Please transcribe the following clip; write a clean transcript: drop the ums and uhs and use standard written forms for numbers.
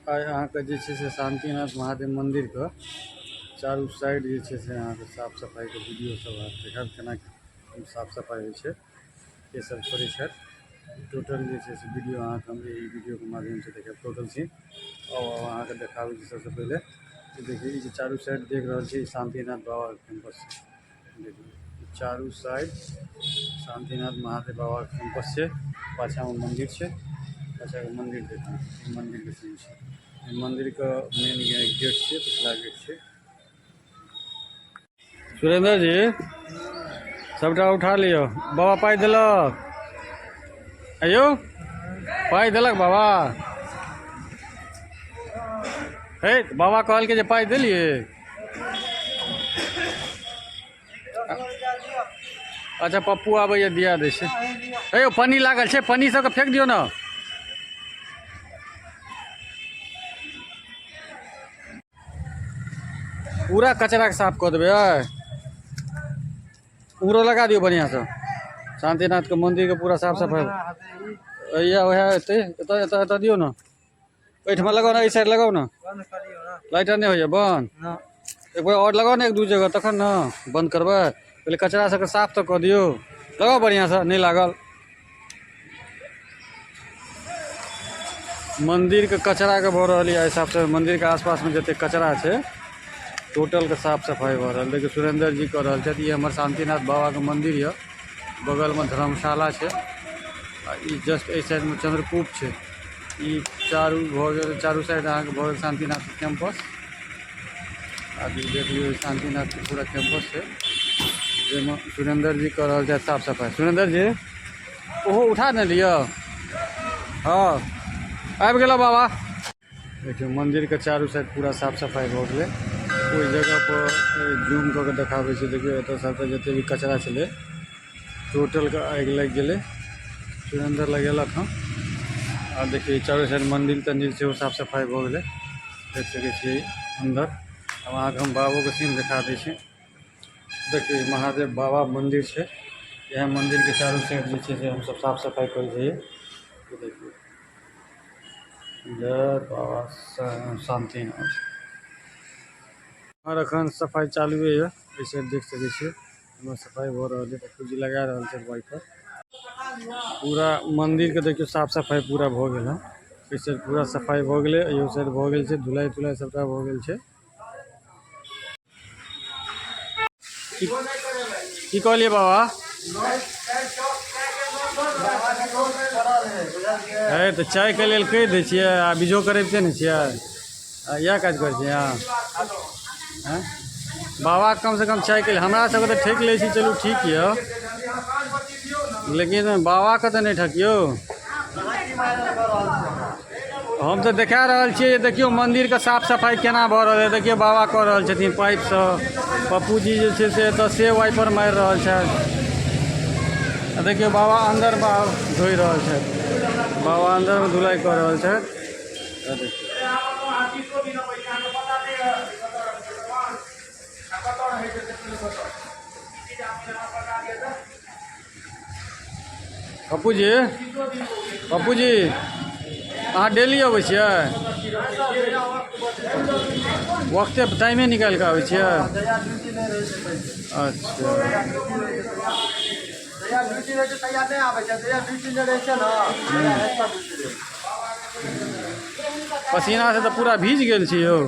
आइ अहाँके जे छै से शांतिनाथ महादेव मंदिर के चारू साइड जे छै से अहाँके साफ सफाई के वीडियो सब अहाँ देखाब केना साफ सफाई होइ छै ये सब करै छथि। टोटल जे छै से वीडियो अहाँके हम ई वीडियो के माध्यम से देखाब टोटल सीन और अहाँके देखाबै छी। सबसे पहले ई देखिए ई जे चारू साइड देख रहल छी शांतिनाथ बाबा के कैंपस देखिए चारू साइड शांतिनाथ महादेव बाबा के कैंपस छै। पाछा में मंदिर छै, पाछा के मंदिर देखिए मंदिर के सीन छै। मंदिर का मेन गेट से पिछला गेट से सुरेंद्र जी सबटा उठा लियो। बाबा पाई दिलक अयो पाई दिलक बाबा हे बाबा कहल के जे पाई दिलिए। अच्छा पप्पू आबैया दिया दै छै। हे यौ पन्नी लागल छै, पन्नी सबके फेंक दियौ ना। पूरा कचरा के साफ कर देवे उरो लगा दियो बढ़िया से। शांतिनाथ के मंदिर के पूरा साफ सफाई एत दियो ना। एठमा लगाओ ना, इस साइड लगाओ ना। लाइटर नहीं होइए बंद एक बार और लगाओ ना एक दू जगह तखन ना बंद करबै। पहले कचरा सबके साफ तो कर दियो, लगाओ बढ़िया से। नहीं लागल मंदिर के कचरा के भर रही है हिसाब से। मंदिर के आसपास में जते कचरा है टोटल के साफ सफाई भ रहा है। देखिए सुरेंद्र जी कर रहा है। ये हमारे शांतिनाथ बाबा के मंदिर है, बगल में धर्मशाला है। जस्ट ए साइड में चंद्रकूप है। ये चारू चारू साइड अहाँ के भगल शांतिनाथ कैंपस। अभी देख लियो शांतिनाथ के पूरा कैंपस है जेमे सुरेंद्र जी कर रहा है साफ सफाई। सुरेंद्र जी ओहो उठा न लियो। हाँ आबि गेलो बाबा। देखियो मंदिर के चारू साइड पूरा साफ सफाई हो गए। कोई जगह पर जूम करके देखाबे छै। देखियो एत सब जते भी कचरा छले टोटल के आगि लग गए। सुरेंद्र लगेलक हम और देखिए चारों साइड मंदिर तंदिर से साफ सफाई हो गए। देख सके छी अंदर। अब अहाँ हम बाबू के सीन दिखा दै छी। देखिए महादेव बाबा मंदिर है। यह मंदिर के चारों साइड जे छै से हम सब साफ सफाई कर दिए। देखिए जय बाबा शांतिनाथ। और अखन सफाई चालू है, ऐसे देख सके छी सफाई हो रहा है। पूजी लगा रहा है वाइपर। पूरा मंदिर के देखियो साफ सफाई पूरा हो गया है। इस साइड पूरा सफाई हो गए, यो साइड हो गए, धुलाई तुलाई सबटा हो गए। की कहलिए बाबा? है तो चाय के लिए कह दै छियै आ बीजो करबते ने छियै। यह काज कर छियै अहाँ? बाबा कम से कम चाय के लिए हमरा सबके तो ठेक ले छी। चलू ठीक है लेकिन बाबा के तो नहीं ठकियो। हम तो देखा रहल छियै। देखियो मंदिर के साफ सफाई केना भ रहल है। देखियो बाबा कर रहल छथिन पाइप से। पप्पू जी जे छै से एतऽ से वाइपर मारि रहल छथि। देखियो बाबा अंदर धोइ रहल छथि। बाबा अंदर में धुलाई कर रहल छथि। पप्पू जी अहाँ डेली अबै छियै? वक्ते टाइमे निकालि कऽ आबै छियै? अच्छा पसीना से तो पूरा भीज गेल छी यौ।